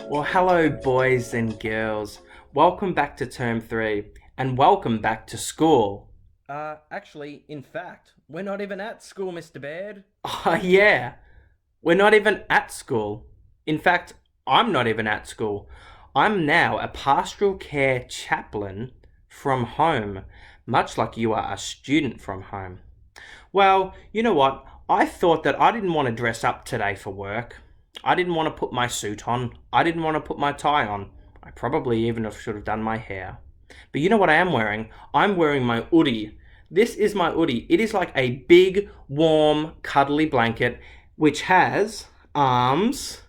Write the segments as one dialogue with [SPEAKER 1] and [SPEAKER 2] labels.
[SPEAKER 1] Well, hello, boys and girls. Welcome back to Term 3, and welcome back to school.
[SPEAKER 2] Actually, in fact, we're not even at school, Mr. Baird.
[SPEAKER 1] Oh, yeah. We're not even at school. In fact, I'm not even at school. I'm now a pastoral care chaplain from home, much like you are a student from home. Well, you know what? I thought that I didn't want to dress up today for work. I didn't want to put my suit on. I didn't want to put my tie on. I probably even should have done my hair. But you know what I am wearing? I'm wearing my hoodie. This is my hoodie. It is like a big, warm, cuddly blanket which has arms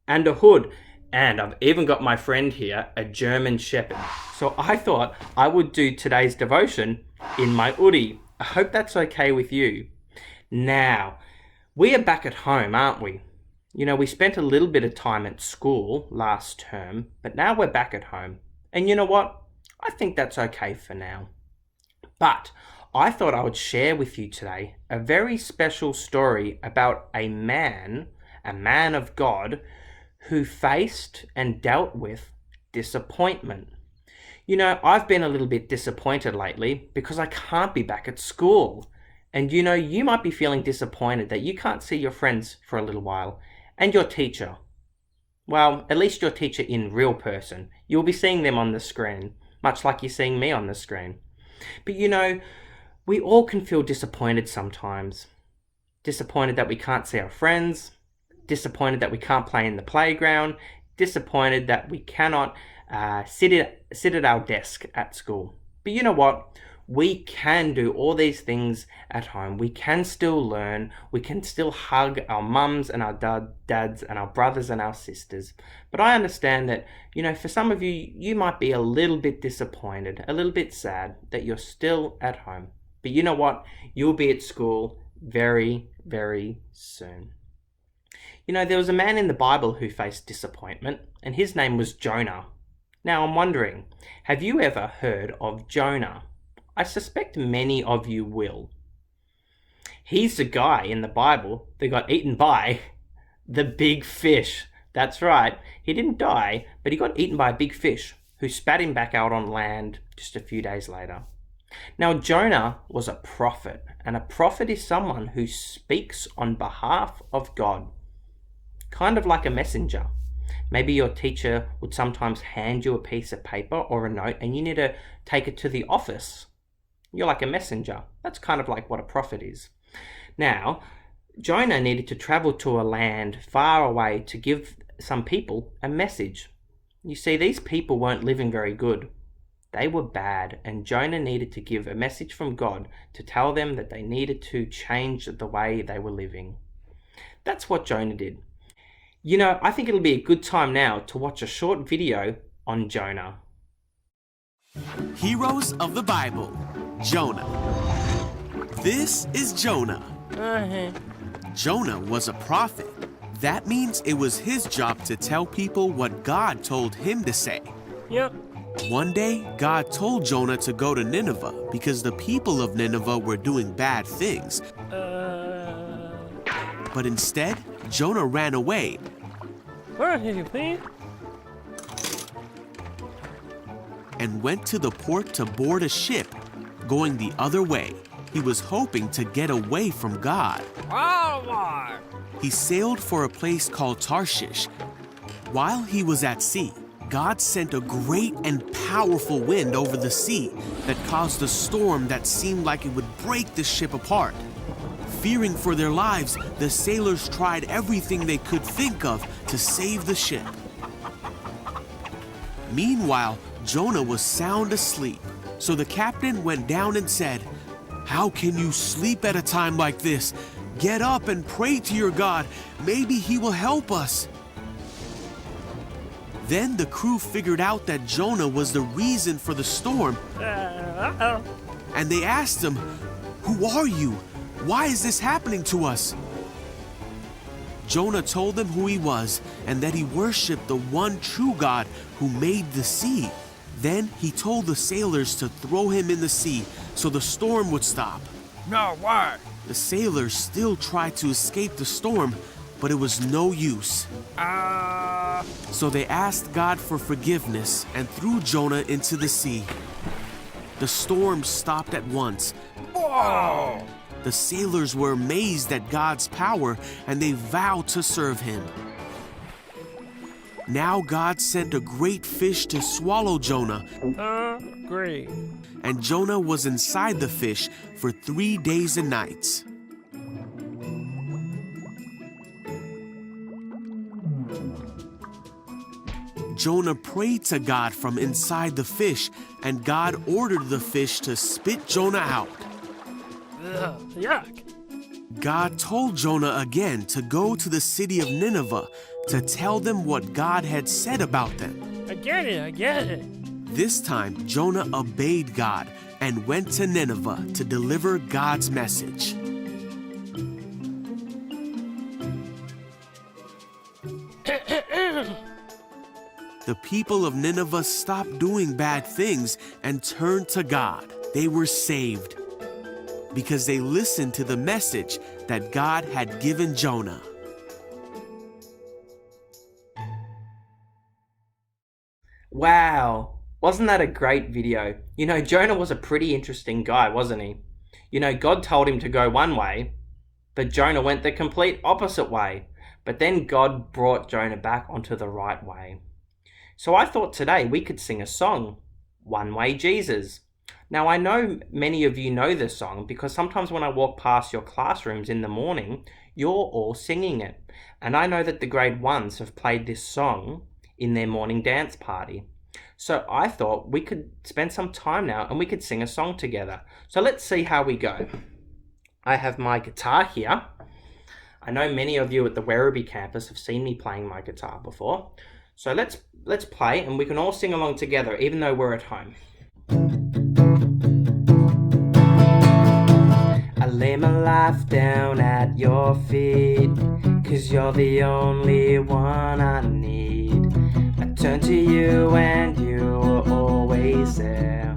[SPEAKER 1] and a hood. And I've even got my friend here, a German Shepherd. So I thought I would do today's devotion in my hoodie. I hope that's okay with you. Now, we are back at home, aren't we? You know, we spent a little bit of time at school last term, but now we're back at home. And you know what? I think that's okay for now. But I thought I would share with you today a very special story about a man of God, who faced and dealt with disappointment. You know, I've been a little bit disappointed lately because I can't be back at school. And you know, you might be feeling disappointed that you can't see your friends for a little while. And your teacher. Well, at least your teacher in real person. You'll be seeing them on the screen, much like you're seeing me on the screen. But you know, we all can feel disappointed sometimes. Disappointed that we can't see our friends. Disappointed that we can't play in the playground. Disappointed that we cannot sit at our desk at school. But you know what? We can do all these things at home. We can still learn. We can still hug our mums and our dads and our brothers and our sisters. But I understand that, you know, for some of you, you might be a little bit disappointed, a little bit sad that you're still at home. But you know what? You'll be at school very, very soon. You know, there was a man in the Bible who faced disappointment, and his name was Jonah. Now, I'm wondering, have you ever heard of Jonah? I suspect many of you will. He's the guy in the Bible that got eaten by the big fish. That's right, he didn't die, but he got eaten by a big fish who spat him back out on land just a few days later. Now, Jonah was a prophet, and a prophet is someone who speaks on behalf of God, kind of like a messenger. Maybe your teacher would sometimes hand you a piece of paper or a note, and you need to take it to the office. You're like a messenger. That's kind of like what a prophet is. Now, Jonah needed to travel to a land far away to give some people a message. You see, these people weren't living very good. They were bad, and Jonah needed to give a message from God to tell them that they needed to change the way they were living. That's what Jonah did. You know, I think it'll be a good time now to watch a short video on Jonah.
[SPEAKER 3] Heroes of the Bible. Jonah. This is Jonah. Jonah was a prophet. That means it was his job to tell people what God told him to say.
[SPEAKER 2] Yep.
[SPEAKER 3] One day, God told Jonah to go to Nineveh because the people of Nineveh were doing bad things. But instead, Jonah ran away. And went to the port to board a ship going the other way. He was hoping to get away from God. He sailed for a place called Tarshish. While he was at sea, God sent a great and powerful wind over the sea that caused a storm that seemed like it would break the ship apart. Fearing for their lives, the sailors tried everything they could think of to save the ship. Meanwhile, Jonah was sound asleep. So the captain went down and said, "How can you sleep at a time like this? Get up and pray to your God. Maybe he will help us." Then the crew figured out that Jonah was the reason for the storm. And they asked him, "Who are you? Why is this happening to us?" Jonah told them who he was and that he worshiped the one true God who made the sea. Then he told the sailors to throw him in the sea so the storm would stop.
[SPEAKER 2] No, why?
[SPEAKER 3] The sailors still tried to escape the storm, but it was no use. So they asked God for forgiveness and threw Jonah into the sea. The storm stopped at once. The sailors were amazed at God's power and they vowed to serve him. Now God sent a great fish to swallow Jonah.
[SPEAKER 4] Great.
[SPEAKER 3] And Jonah was inside the fish for 3 days and nights. Jonah prayed to God from inside the fish, and God ordered the fish to spit Jonah out.
[SPEAKER 4] Yuck.
[SPEAKER 3] God told Jonah again to go to the city of Nineveh to tell them what God had said about them.
[SPEAKER 4] I get it.
[SPEAKER 3] This time, Jonah obeyed God and went to Nineveh to deliver God's message. The people of Nineveh stopped doing bad things and turned to God. They were saved because they listened to the message that God had given Jonah.
[SPEAKER 1] Wow, wasn't that a great video? You know, Jonah was a pretty interesting guy, wasn't he? You know, God told him to go one way, but Jonah went the complete opposite way. But then God brought Jonah back onto the right way. So I thought today we could sing a song, One Way Jesus. Now I know many of you know this song because sometimes when I walk past your classrooms in the morning, you're all singing it. And I know that the grade ones have played this song in their morning dance party. So I thought we could spend some time now and we could sing a song together. So let's see how we go. I have my guitar here. I know many of you at the Werribee campus have seen me playing my guitar before. So let's play and we can all sing along together even though we're at home. I lay my life down at your feet, 'cause you're the only one I need. I turn to you and you're always there.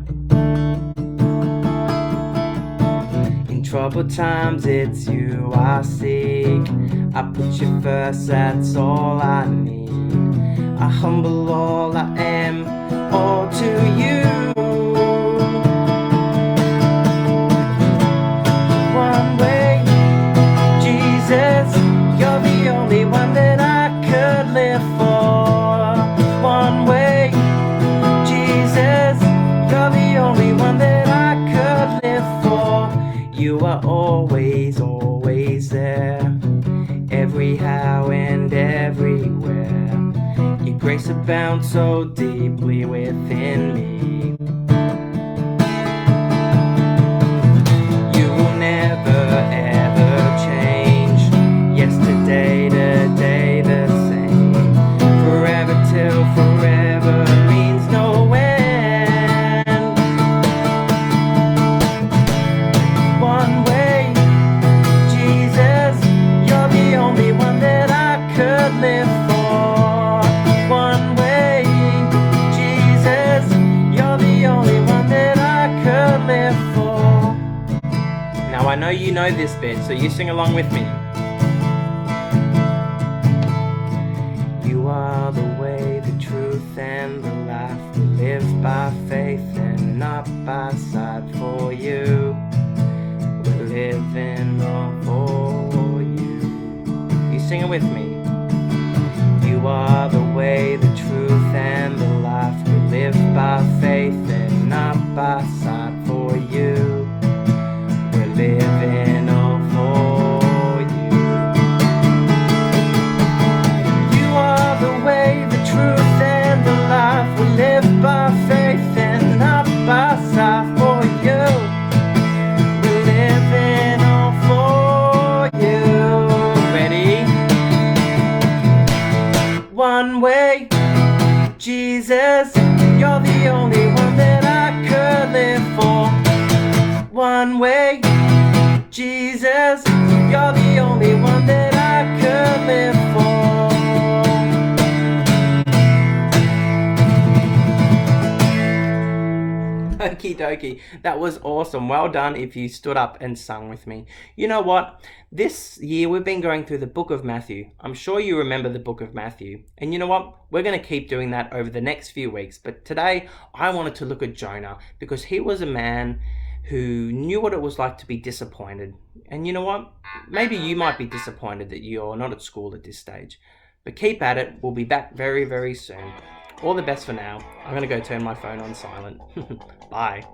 [SPEAKER 1] In troubled times it's you I seek. I put you first, that's all I need. I humble all I am, all to you. One way, Jesus, you're the only one that I could live for. One way, Jesus, you're the only one that I could live for. You are always, always there, every how and everywhere. Your grace abounds so deeply within me. You will never ever change. Yesterday, today, the same. Forever till forever means no end. One way, Jesus, you're the only one that I could live for. One way, Jesus, you're the only one that I could live for. Now I know you know this bit, so you sing along with me. You are the way, the truth, and the life. We live by faith and not by sight. For you, we're living all for you. You sing it with me. You are the way, the truth, and the life. We live by faith and not by sight. For you, we're living all for you. You are the way, the truth, and the life. We live by faith and not by sight. For you, we're living all for you. Ready? One way, Jesus, you're the only one that I could live for. One way, Jesus, you're the only one that I could live for. Okie dokie, that was awesome. Well done if you stood up and sung with me. You know what? This year we've been going through the book of Matthew. I'm sure you remember the book of Matthew. And you know what? We're going to keep doing that over the next few weeks. But today I wanted to look at Jonah because he was a man who knew what it was like to be disappointed. And you know what? Maybe you might be disappointed that you're not at school at this stage. But keep at it. We'll be back very, very soon. All the best for now. I'm going to go turn my phone on silent. Bye.